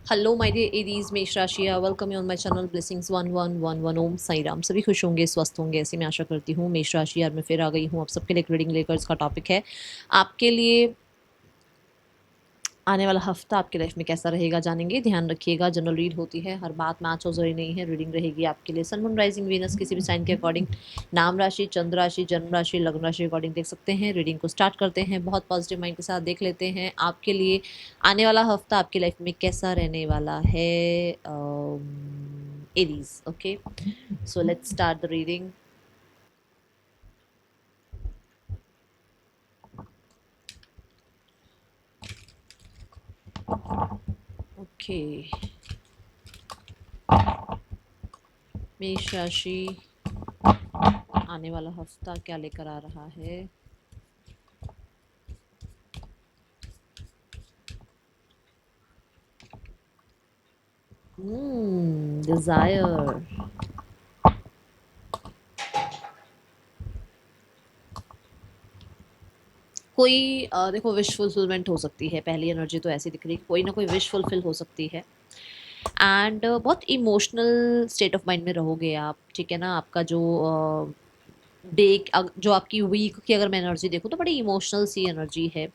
Hello my dear Aries, मेष राशि, welcome you on my channel blessings 1111 ओम साई राम। सभी खुश होंगे, स्वस्थ होंगे, ऐसी मैं आशा करती हूँ। मेष राशि यार मैं फिर आ गई हूँ आप सबके लिए एक रीडिंग लेकर। इसका टॉपिक है आपके लिए आने वाला हफ्ता आपकी लाइफ में कैसा रहेगा, जानेंगे। ध्यान रखिएगा, जनरल रीड होती है, हर बात मैच हो जरूरी नहीं है। रीडिंग रहेगी आपके लिए सन मून राइजिंग वीनस किसी भी साइन के अकॉर्डिंग, नाम राशि, चंद्र राशि, जन्म राशि, लग्न राशि अकॉर्डिंग देख सकते हैं। रीडिंग को स्टार्ट करते हैं, बहुत पॉजिटिव माइंड के साथ देख लेते हैं आपके लिए आने वाला हफ्ता आपकी लाइफ में कैसा रहने वाला है। Aries, okay, so let's start the reading. Okay, मेष राशि आने वाला हफ्ता क्या लेकर आ रहा है। डिजायर, कोई देखो विश फुलफिलमेंट हो सकती है। पहली एनर्जी तो ऐसी दिख रही है, कोई ना कोई विश फुलफिल हो सकती है। एंड बहुत इमोशनल स्टेट ऑफ माइंड में रहोगे आप, ठीक है ना। आपका जो डे, जो आपकी वीक की अगर मैं एनर्जी देखूँ तो बड़ी इमोशनल सी एनर्जी है।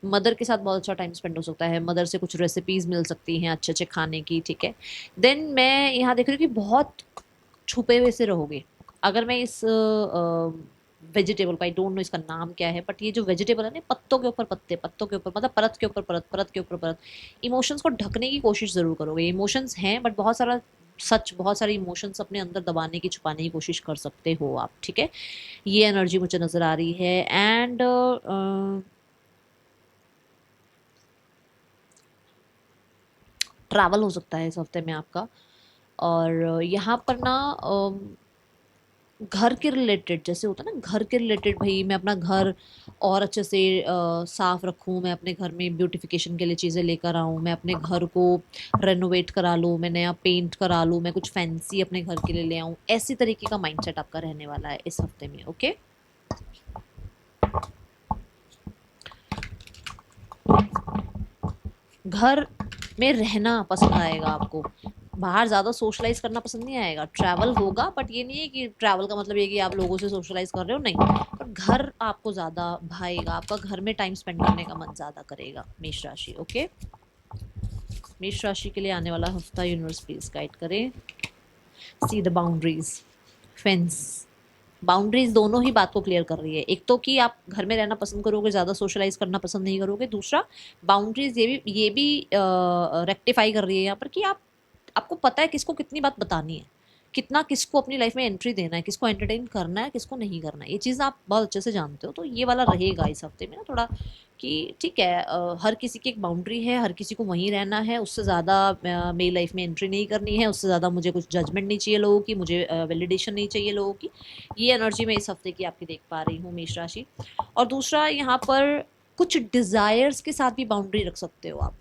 मदर के साथ बहुत अच्छा टाइम स्पेंड हो सकता है, मदर से कुछ रेसिपीज मिल सकती हैं अच्छे अच्छे खाने की, ठीक है। देन मैं यहाँ देख रही हूँ कि बहुत छुपे हुए से रहोगे। अगर मैं इस वेजिटेबल का, आई डोंट नो इसका नाम क्या है, बट ये जो वेजिटेबल है ना, पत्तों के ऊपर पत्ते, पत्तों के ऊपर मतलब परत के ऊपर परत, परत के ऊपर परत, इमोशंस को ढकने की कोशिश जरूर करोगे। इमोशंस हैं बट बहुत सारा सच, बहुत सारे इमोशंस अपने अंदर दबाने की, छुपाने की कोशिश कर सकते हो आप, ठीक है। ये एनर्जी मुझे नजर आ रही है। एंड ट्रैवल हो सकता है इस हफ्ते में आपका। और यहाँ पर ना घर के रिलेटेड, जैसे होता है ना घर के रिलेटेड, भाई मैं अपना घर और अच्छे से साफ रखूँ, मैं अपने घर में ब्यूटिफिकेशन के लिए चीज़ें लेकर आऊँ, मैं अपने घर को रेनोवेट करा लूँ, मैं नया पेंट करा लूँ, मैं कुछ फैंसी अपने घर के लिए ले आऊँ, ऐसी तरीके का माइंडसेट आपका रहने वाला है इस हफ्ते में, ओके। घर में रहना पसंद आएगा आपको, बाहर ज़्यादा सोशलाइज करना पसंद नहीं आएगा। ट्रैवल होगा बट ये नहीं है कि ट्रैवल का मतलब ये कि आप लोगों से सोशलाइज कर रहे हो, नहीं। पर घर आपको ज़्यादा भाएगा, आपका घर में टाइम स्पेंड करने का मन ज़्यादा करेगा मेष राशि, ओके। मेष राशि के लिए आने वाला हफ्ता यूनिवर्स प्लीज गाइड करें। See the boundaries, fence, boundaries दोनों ही बात को क्लियर कर रही है। एक तो कि आप घर में रहना पसंद करोगे, ज्यादा सोशलाइज करना पसंद नहीं करोगे। दूसरा, बाउंड्रीज ये भी रेक्टिफाई कर रही है यहाँ पर कि आप, आपको पता है किसको कितनी बात बतानी है, कितना किसको अपनी लाइफ में एंट्री देना है, किसको एंटरटेन करना है, किसको नहीं करना है। ये चीज़ आप बहुत अच्छे से जानते हो। तो ये वाला रहेगा इस हफ्ते में ना थोड़ा, कि ठीक है, हर किसी की एक बाउंड्री है, हर किसी को वहीं रहना है, उससे ज़्यादा मेरी लाइफ में एंट्री नहीं करनी है, उससे ज़्यादा मुझे कुछ जजमेंट नहीं चाहिए लोगों की, मुझे वैलिडेशन नहीं चाहिए लोगों की। ये एनर्जी मैं इस हफ्ते की आपकी देख पा रही हूँ मेष राशि। और दूसरा, यहाँ पर कुछ डिज़ायर्स के साथ भी बाउंड्री रख सकते हो आप।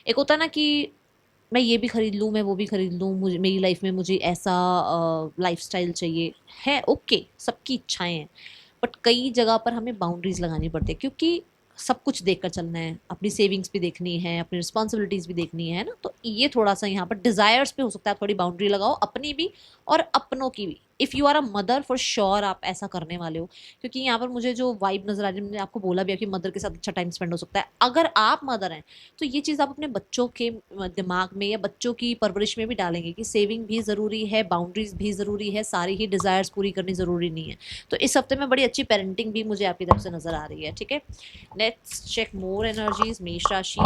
एक होता है ना कि मैं ये भी खरीद लूँ, मैं वो भी खरीद लूँ, मुझे मेरी लाइफ में मुझे ऐसा लाइफस्टाइल चाहिए है, ओके, सबकी इच्छाएं हैं। बट कई जगह पर हमें बाउंड्रीज लगानी पड़ती है, क्योंकि सब कुछ देखकर चलना है, अपनी सेविंग्स भी देखनी है, अपनी रिस्पॉन्सिबिलिटीज भी देखनी है ना। तो ये थोड़ा सा यहाँ पर डिजायर्स पे हो सकता है थोड़ी बाउंड्री लगाओ, अपनी भी और अपनों की भी। If you are a mother, for sure आप ऐसा करने वाले हो, क्योंकि यहाँ पर मुझे जो वाइब नजर आ रही है, मैंने आपको बोला भी है कि मदर के साथ अच्छा टाइम स्पेंड हो सकता है। अगर आप मदर हैं तो ये चीज़ आप अपने बच्चों के दिमाग में या बच्चों की परवरिश में भी डालेंगे कि सेविंग भी ज़रूरी है, बाउंड्रीज भी ज़रूरी है, सारी ही डिज़ायर्स पूरी करनी ज़रूरी नहीं है। तो इस हफ्ते में बड़ी अच्छी पेरेंटिंग भी मुझे आपकी तरफ से नज़र आ रही है, ठीक है। लेट्स चेक मोर एनर्जीज मेष राशि।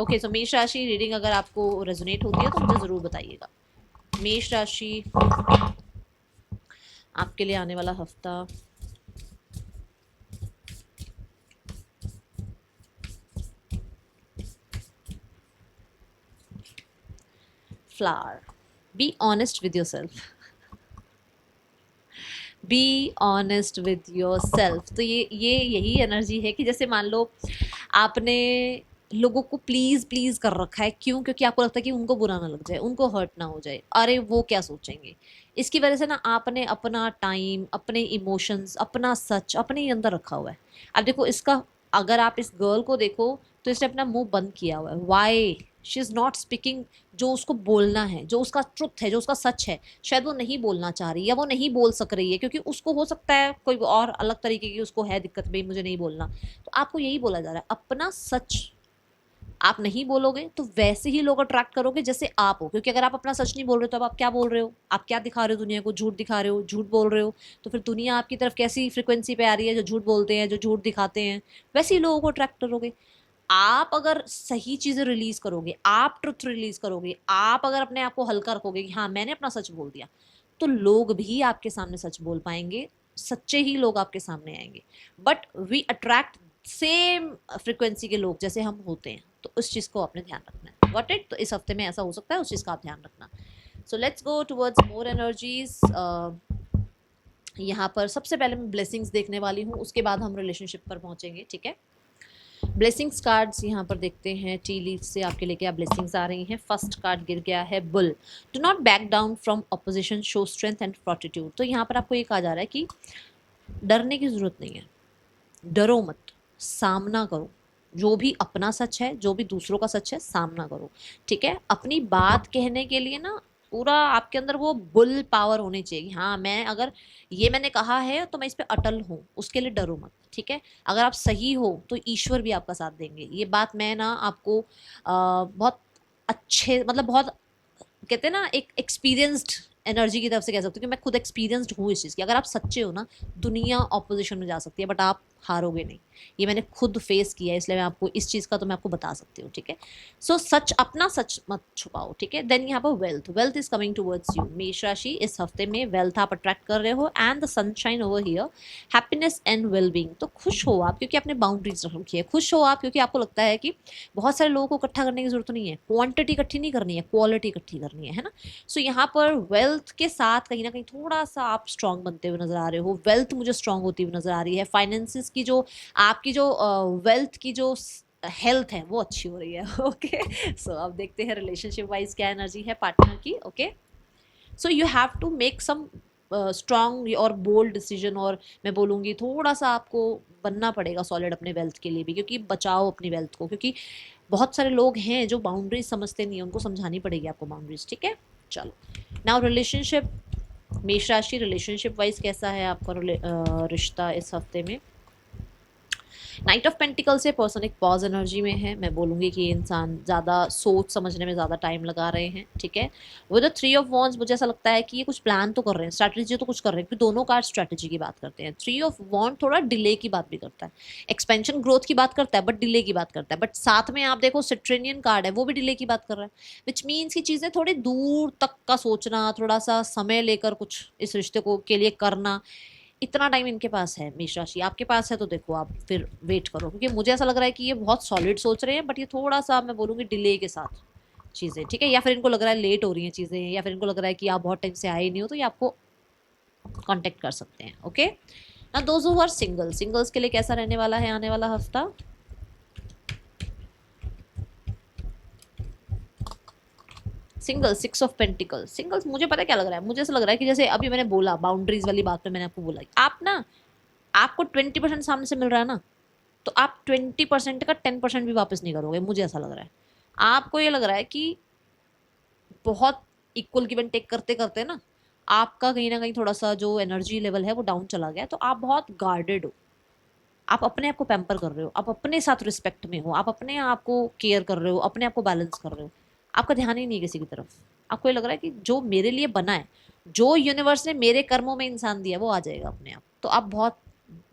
ओके, सो मेष राशि रीडिंग अगर आपको रेजोनेट होती है तो मुझे ज़रूर बताइएगा। मेष राशि आपके लिए आने वाला हफ्ता, flower, be honest with your self, be honest with your self. तो ये यही एनर्जी है कि जैसे मान लो आपने लोगों को प्लीज प्लीज कर रखा है, क्यों? क्योंकि आपको लगता है कि उनको बुरा ना लग जाए, उनको हर्ट ना हो जाए, अरे वो क्या सोचेंगे। इसकी वजह से ना आपने अपना टाइम, अपने इमोशंस, अपना सच अपने ही अंदर रखा हुआ है। अब देखो इसका, अगर आप इस गर्ल को देखो तो इसने अपना मुंह बंद किया हुआ है। Why? She is not speaking जो उसको बोलना है, जो उसका ट्रुथ है, जो उसका सच है, शायद वो नहीं बोलना चाह रही या वो नहीं बोल सक रही है, क्योंकि उसको हो सकता है कोई और अलग तरीके की उसको है दिक्कत, भाई मुझे नहीं बोलना। तो आपको यही बोला जा रहा है, अपना सच आप नहीं बोलोगे तो वैसे ही लोग अट्रैक्ट करोगे जैसे आप हो, क्योंकि अगर आप अपना सच नहीं बोल रहे हो तो अब आप क्या बोल रहे हो, आप क्या दिखा रहे हो दुनिया को, झूठ दिखा रहे हो, झूठ बोल रहे हो। तो फिर दुनिया आपकी तरफ कैसी फ्रिक्वेंसी पे आ रही है, जो झूठ बोलते हैं, जो झूठ दिखाते हैं, वैसे ही लोगों को अट्रैक्ट करोगे। आप अगर सही चीजें रिलीज करोगे, आप ट्रुथ रिलीज करोगे, आप अगर अपने आप को हल्का रखोगे कि हाँ मैंने अपना सच बोल दिया, तो लोग भी आपके सामने सच बोल पाएंगे, सच्चे ही लोग आपके सामने आएंगे। But we attract same frequency के लोग जैसे हम होते हैं, तो उस चीज को आपने ध्यान रखना है। Got it? तो इस हफ्ते में ऐसा हो सकता है, उस चीज का आप ध्यान रखना। So let's go towards more energies. यहाँ पर सबसे पहले मैं ब्लेसिंग्स देखने वाली हूँ, उसके बाद हम रिलेशनशिप पर पहुंचेंगे, ठीक है। ब्लेसिंग्स कार्ड्स यहाँ पर देखते हैं, टी लीफ से आपके लिए क्या ब्लेसिंग्स आ रही हैं। फर्स्ट कार्ड गिर गया है bull. Do not back down from opposition, show strength and fortitude. तो यहाँ पर आपको ये कहा जा रहा है कि डरने की जरूरत नहीं है, डरो मत, सामना करो। जो भी अपना सच है, जो भी दूसरों का सच है, सामना करो, ठीक है। अपनी बात कहने के लिए ना पूरा आपके अंदर वो बुल पावर होनी चाहिए। हाँ, मैं अगर ये मैंने कहा है तो मैं इस पे अटल हूँ, उसके लिए डरो मत, ठीक है। अगर आप सही हो तो ईश्वर भी आपका साथ देंगे। ये बात मैं ना आपको बहुत अच्छे, मतलब बहुत कहते हैं ना, एक एक्सपीरियंस्ड एनर्जी की तरफ से कह सकते हो कि मैं खुद एक्सपीरियंस्ड हूँ इस चीज़ की। अगर आप सच्चे हो ना, दुनिया ऑपोजिशन में जा सकती है बट आप हारोगे नहीं। ये मैंने खुद फेस किया है, इसलिए मैं आपको इस चीज़ का तो मैं आपको बता सकती हूँ, ठीक है। सो सच, अपना सच मत छुपाओ, ठीक है। देन यहाँ पर wealth, wealth is coming towards you. मेष राशि, इस हफ्ते में वेल्थ आप अट्रैक्ट कर रहे हो and the sunshine over here, happiness and well being. तो खुश हो आप क्योंकि आपने बाउंड्रीज रखी है, खुश हो आप क्योंकि आपको लगता है कि बहुत सारे लोगों को इकट्ठा करने की जरूरत नहीं है, क्वांटिटी इकट्ठी नहीं करनी है, क्वालिटी इकट्ठी करनी है ना। सो यहाँ पर वेल्थ के साथ कहीं ना कहीं थोड़ा सा आप स्ट्रांग बनते हुए नजर आ रहे हो। वेल्थ मुझे स्ट्रांग होती हुई नजर आ रही है। फाइनेंसिस की जो आपकी जो वेल्थ की जो हेल्थ है वो अच्छी हो रही है। ओके, सो अब देखते हैं रिलेशनशिप वाइज क्या एनर्जी है पार्टनर की। Okay, so you have to make some strong और बोल्ड डिसीजन, और मैं बोलूँगी थोड़ा सा आपको बनना पड़ेगा सॉलिड अपने वेल्थ के लिए भी, क्योंकि बचाओ अपनी वेल्थ को, क्योंकि बहुत सारे लोग हैं जो बाउंड्रीज समझते नहीं है, उनको समझानी पड़ेगी आपको बाउंड्रीज, ठीक है। चलो, नाउ रिलेशनशिप, मेष राशि, रिलेशनशिप वाइज कैसा है आपका रिश्ता इस हफ्ते में। नाइट ऑफ पेंटिकल से पर्सन एक पॉज एनर्जी में है। मैं बोलूँगी कि इंसान ज़्यादा सोच समझने में ज़्यादा टाइम लगा रहे हैं, ठीक है। With the three of wands मुझे ऐसा लगता है कि ये कुछ प्लान तो कर रहे हैं, स्ट्रैटेजी तो कुछ कर रहे हैं, क्योंकि दोनों कार्ड स्ट्रैटेजी की बात करते हैं। थ्री ऑफ वॉन्ड थोड़ा डिले की बात भी करता है, एक्सपेंशन ग्रोथ की बात करता है, बट डिले की बात करता है। बट साथ में आप देखो सिट्रेनियन कार्ड है, वो भी डिले की बात कर रहा है, विच मीन्स की चीज़ें थोड़ी दूर तक का सोचना, थोड़ा सा समय लेकर कुछ इस रिश्ते को के लिए करना, इतना टाइम इनके पास है। मेष राशि, आपके पास है तो देखो आप फिर वेट करो, क्योंकि मुझे ऐसा लग रहा है कि ये बहुत सॉलिड सोच रहे हैं, बट ये थोड़ा सा मैं बोलूँगी डिले के साथ चीज़ें, ठीक है। या फिर इनको लग रहा है लेट हो रही हैं चीज़ें, या फिर इनको लग रहा है कि आप बहुत टाइम से आए नहीं हो, तो ये आपको कांटेक्ट कर सकते हैं। ओके, ना those who are single, singles के लिए कैसा रहने वाला है आने वाला हफ्ता। Single, six of pentacles, singles मुझे पता है क्या लग रहा है, मुझे ऐसा लग रहा है कि जैसे अभी मैंने बोला बाउंड्रीज वाली बात में, मैंने आपको बोला आप ना, आपको 20% सामने से मिल रहा है ना, तो आप 20% का 10% भी वापस नहीं करोगे, मुझे ऐसा लग रहा है। आपको ये लग रहा है कि बहुत इक्वल गिव एंड टेक करते करते ना आपका कहीं ना कहीं थोड़ा सा जो एनर्जी लेवल है वो डाउन चला गया, तो आप बहुत गार्डेड हो, आप अपने आप को पैम्पर कर रहे हो, आप अपने साथ रिस्पेक्ट में हो, आप अपने आप को केयर कर रहे हो, अपने आप को बैलेंस कर रहे हो, आपका ध्यान ही नहीं है किसी की तरफ। आपको ये लग रहा है कि जो मेरे लिए बना है, जो यूनिवर्स ने मेरे कर्मों में इंसान दिया, वो आ जाएगा अपने आप। तो आप बहुत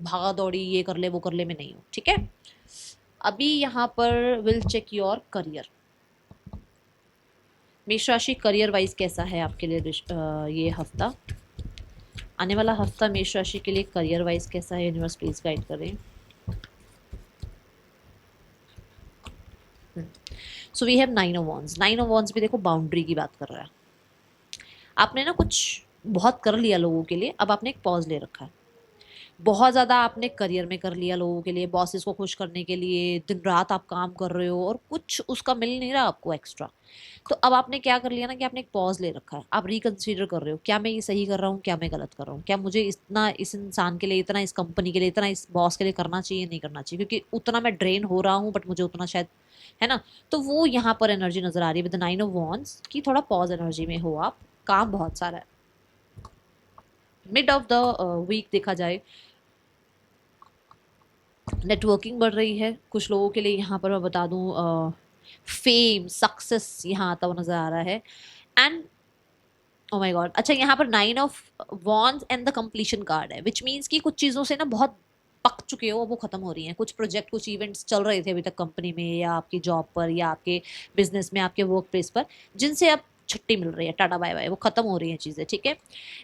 भागा दौड़ी ये कर ले वो कर ले में नहीं हो, ठीक है। अभी यहाँ पर विल चेक योर करियर। मेष राशि, करियर वाइज कैसा है आपके लिए ये हफ्ता, आने वाला हफ्ता मेष राशि के लिए करियर वाइज कैसा है, यूनिवर्स प्लीज गाइड करें। So we have nine of wands, nine of wands भी देखो बाउंड्री की बात कर रहा है। आपने ना कुछ बहुत कर लिया लोगों के लिए, अब आपने एक पॉज ले रखा है। बहुत ज़्यादा आपने करियर में कर लिया लोगों के लिए, बॉसेस को खुश करने के लिए दिन रात आप काम कर रहे हो, और कुछ उसका मिल नहीं रहा आपको एक्स्ट्रा। तो अब आपने क्या कर लिया ना कि आपने एक पॉज ले रखा है, आप रिकंसीडर कर रहे हो, क्या मैं ये सही कर रहा हूँ, क्या मैं गलत कर रहा हूँ, क्या मुझे इतना इस इंसान के लिए, इतना इस कंपनी के लिए, इतना इस बॉस के लिए करना चाहिए, नहीं करना चाहिए, क्योंकि उतना मैं ड्रेन हो रहा हूँ बट मुझे उतना शायद है ना। तो वो यहाँ पर एनर्जी नजर आ रही है विद द 9 ऑफ वॉन्ड्स की थोड़ा पॉज एनर्जी में हो आप, काम बहुत सारा है। मिड ऑफ द वीक देखा जाए नेटवर्किंग बढ़ रही है कुछ लोगों के लिए, यहाँ पर मैं बता दूं फेम सक्सेस यहाँ आता हुआ नजर आ रहा है। एंड ओ माय गॉड, अच्छा यहाँ पर 9 of wands and the completion card है, विच मीन्स कि कुछ चीज़ों से ना बहुत पक चुके हो, वो खत्म हो रही हैं। कुछ प्रोजेक्ट कुछ इवेंट्स चल रहे थे अभी तक कंपनी में या आपकी जॉब पर या आपके बिजनेस में आपके वर्क प्लेस पर, जिनसे अब छुट्टी मिल रही है, टाटा बाय बाय, वो खत्म हो रही हैं चीज़ें, ठीक है।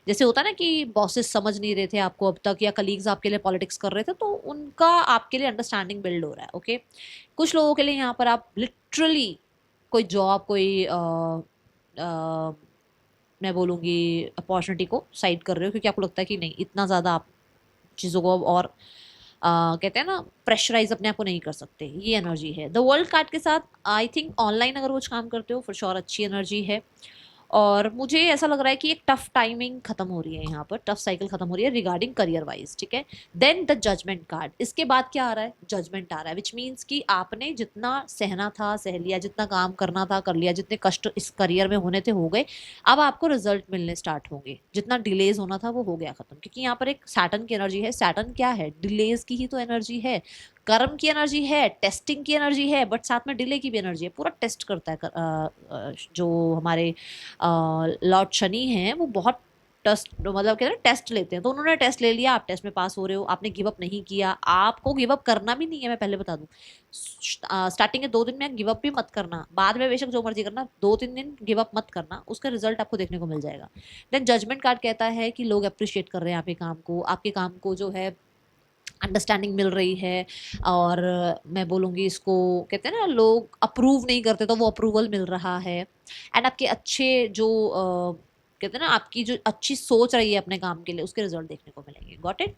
जैसे होता है ना कि बॉसेस समझ नहीं रहे थे आपको अब तक, या कलीग्स आपके लिए पॉलिटिक्स कर रहे थे, तो उनका आपके लिए अंडरस्टैंडिंग बिल्ड हो रहा है, ओके। कुछ लोगों के लिए यहाँ पर आप लिटरली कोई जॉब कोई मैं बोलूँगी अपॉर्चुनिटी को साइड कर रहे हो, क्योंकि आपको लगता है कि नहीं इतना ज़्यादा आप चीज़ों को अब और कहते हैं ना प्रेशराइज अपने आप को नहीं कर सकते, ये एनर्जी है। द वर्ल्ड कार्ड के साथ आई थिंक ऑनलाइन अगर कुछ काम करते हो फॉर श्योर अच्छी एनर्जी है। और मुझे ऐसा लग रहा है कि एक टफ टाइमिंग खत्म हो रही है यहाँ पर, टफ साइकिल खत्म हो रही है रिगार्डिंग करियर वाइज, ठीक है। देन द जजमेंट कार्ड, इसके बाद क्या आ रहा है, जजमेंट आ रहा है, विच मीन्स कि आपने जितना सहना था सह लिया, जितना काम करना था कर लिया, जितने कष्ट इस करियर में होने थे हो गए। अब आपको रिजल्ट मिलने स्टार्ट होंगे, जितना डिलेज होना था वो हो गया खत्म, क्योंकि यहाँ पर एक सैटर्न की एनर्जी है। सैटर्न क्या है, डिलेज की ही तो एनर्जी है, कर्म की एनर्जी है, टेस्टिंग की एनर्जी है, बट साथ में डिले की भी एनर्जी है, पूरा टेस्ट करता है। जो हमारे लॉर्ड शनि हैं वो बहुत टेस्ट मतलब कहते हैं टेस्ट लेते हैं, तो उन्होंने टेस्ट ले लिया, आप टेस्ट में पास हो रहे हो, आपने गिव अप नहीं किया, आपको गिव अप करना भी नहीं है, मैं पहले बता दूं। स्टार्टिंग के 2 दिन में गिव अप भी मत करना, बाद में बेशक जो मर्जी करना, 2-3 दिन गिव अप मत करना, उसका रिजल्ट आपको देखने को मिल जाएगा। देन जजमेंट कार्ड कहता है कि लोग अप्रिशिएट कर रहे हैं आपके काम को जो है अंडरस्टैंडिंग मिल रही है। और मैं बोलूँगी इसको कहते हैं ना लोग अप्रूव नहीं करते तो वो अप्रूवल मिल रहा है। एंड आपके अच्छे जो कहते हैं ना आपकी जो अच्छी सोच रही है अपने काम के लिए, उसके रिजल्ट देखने को मिलेंगे। Got it.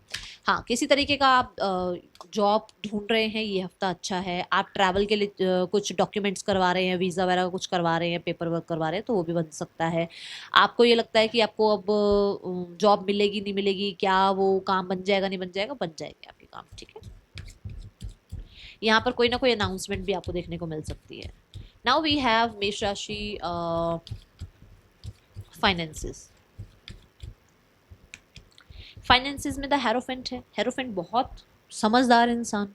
हाँ, किसी तरीके का आप जॉब ढूंढ रहे हैं, ये हफ्ता अच्छा है। आप ट्रैवल के लिए कुछ डॉक्यूमेंट्स करवा रहे हैं, वीज़ा वगैरह कुछ करवा रहे हैं, पेपर वर्क करवा रहे हैं, तो वो भी बन सकता है। आपको ये लगता है कि आपको अब जॉब मिलेगी नहीं मिलेगी, क्या वो काम बन जाएगा नहीं बन जाएगा, बन जाएंगे आपके काम, ठीक है। यहाँ पर कोई ना कोई अनाउंसमेंट भी आपको देखने को मिल सकती है। नाउ वी हैव मेष राशि फाइनेंसेस। फाइनेंसेस में द हेरोफेंट है। हेरोफेंट बहुत समझदार इंसान,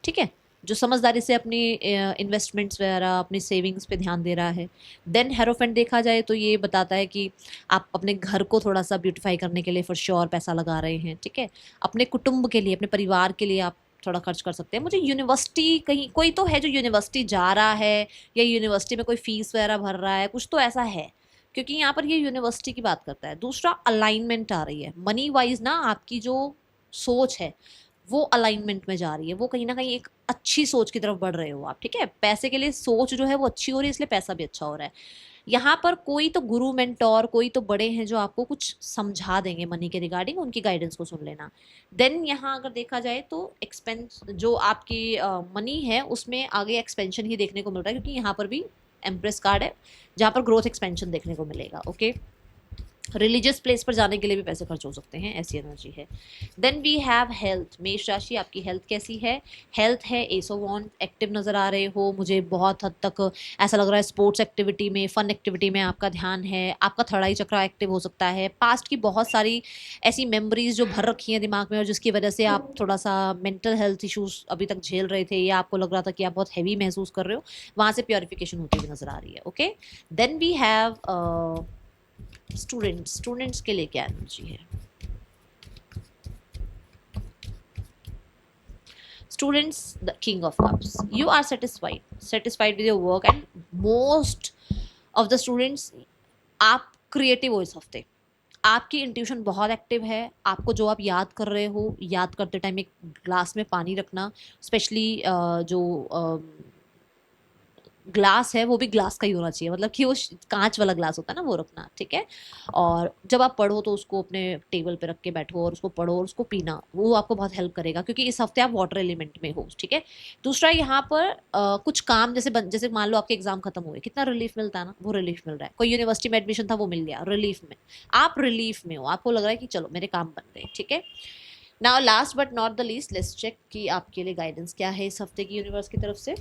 ठीक है, जो समझदारी से अपनी इन्वेस्टमेंट्स वगैरह अपनी सेविंग्स पे ध्यान दे रहा है। देन हेरोफेंट देखा जाए तो ये बताता है कि आप अपने घर को थोड़ा सा ब्यूटीफाई करने के लिए फॉर श्योर पैसा लगा रहे हैं, ठीक है। अपने कुटुंब के लिए, अपने परिवार के लिए आप थोड़ा खर्च कर सकते हैं। मुझे यूनिवर्सिटी कहीं कोई तो है जो यूनिवर्सिटी जा रहा है, या यूनिवर्सिटी में कोई फीस वगैरह भर रहा है, कुछ तो ऐसा है, क्योंकि यहाँ पर ये यूनिवर्सिटी की बात करता है। दूसरा अलाइनमेंट आ रही है मनी वाइज ना, आपकी जो सोच है वो अलाइनमेंट में जा रही है, वो कहीं ना कहीं एक अच्छी सोच की तरफ बढ़ रहे हो आप, ठीक है। पैसे के लिए सोच जो है वो अच्छी हो रही है, इसलिए पैसा भी अच्छा हो रहा है। यहाँ पर कोई तो गुरु मेंटोर, कोई तो बड़े हैं जो आपको कुछ समझा देंगे मनी के रिगार्डिंग, उनकी गाइडेंस को सुन लेना। देन यहाँ अगर देखा जाए तो एक्सपेंस जो आपकी मनी है उसमें आगे एक्सपेंशन ही देखने को मिल रहा है, क्योंकि यहाँ पर भी एम्प्रेस कार्ड है जहाँ पर ग्रोथ एक्सपेंशन देखने को मिलेगा, ओके। रिलीजियस प्लेस पर जाने के लिए भी पैसे खर्च हो सकते हैं, ऐसी एनर्जी है। Then we have health. मेष राशि, आपकी हेल्थ कैसी है। हेल्थ है एस ऑफ वॉन्ड, एक्टिव नज़र आ रहे हो मुझे बहुत हद तक, ऐसा लग रहा है स्पोर्ट्स एक्टिविटी में, फन एक्टिविटी में आपका ध्यान है। आपका थर्ड आई चक्र एक्टिव हो सकता है। पास्ट की बहुत सारी ऐसी मेमोरीज जो भर रखी हैं दिमाग में, और जिसकी वजह से आप थोड़ा सा मेंटल हेल्थ इशूज अभी तक झेल रहे थे, या आपको लग रहा था कि आप बहुत हैवी महसूस कर रहे हो, वहाँ से प्योरिफिकेशन होती हुई नजर आ रही है, okay. Then we have students के लिए क्या एनर्जी है। Students, the king of cups, you are satisfied with your work, and most of the students आप क्रिएटिव हो इस हफ्ते। आपकी इंट्यूशन बहुत एक्टिव है। आपको जो आप याद कर रहे हो, याद करते टाइम एक ग्लास में पानी रखना, स्पेशली जो ग्लास है वो भी ग्लास का ही होना चाहिए, मतलब कि वो कांच वाला ग्लास होता है ना, वो रखना, ठीक है। और जब आप पढ़ो तो उसको अपने टेबल पे रख के बैठो और उसको पढ़ो और उसको पीना, वो आपको बहुत हेल्प करेगा, क्योंकि इस हफ्ते आप वाटर एलिमेंट में हो, ठीक है। दूसरा यहाँ पर कुछ काम जैसे मान लो आपके एग्जाम खत्म हुए, कितना रिलीफ मिलता है ना, वो रिलीफ मिल रहा है। कोई यूनिवर्सिटी में एडमिशन था वो मिल गया, रिलीफ में आप रिलीफ में हो, आपको लग रहा है कि चलो मेरे काम बन गए, ठीक है। Now last but not the least, let's check कि आपके लिए गाइडेंस क्या है इस हफ्ते की यूनिवर्स की तरफ से।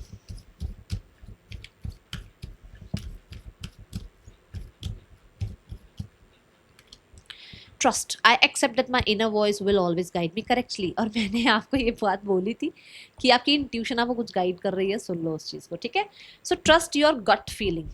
Trust, I accept that my inner voice will always guide me correctly. और मैंने आपको ये बात बोली थी कि आपकी इंट्यूशन आपको कुछ गाइड कर रही है, सुन लो उस चीज़ को, ठीक है। So trust your gut feeling.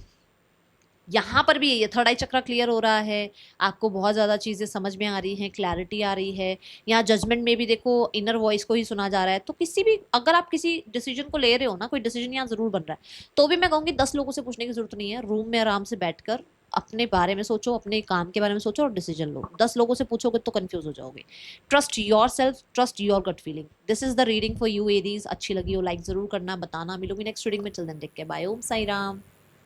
यहाँ पर भी ये थर्ड आई चक्रा क्लियर हो रहा है, आपको बहुत ज़्यादा चीज़ें समझ में आ रही हैं, क्लैरिटी आ रही है। यहाँ जजमेंट में भी देखो इनर वॉइस को ही सुना जा रहा है। तो किसी भी, अगर आप किसी डिसीजन को ले रहे हो ना, कोई डिसीजन यहाँ ज़रूर बन रहा है, तो भी मैं कहूँगी 10 लोगों से पूछने की जरूरत नहीं है। रूम में आराम से बैठकर अपने बारे में सोचो, अपने काम के बारे में सोचो और डिसीजन लो। 10 लोगों से पूछोगे तो कंफ्यूज हो जाओगे। Trust your self, trust your gut feeling. This is the reading for you Aries. अच्छी लगी हो लाइक जरूर करना, बताना। मिलोगी नेक्स्ट रीडिंग में। चल देन, टेक केयर, बाय, ओम साई राम।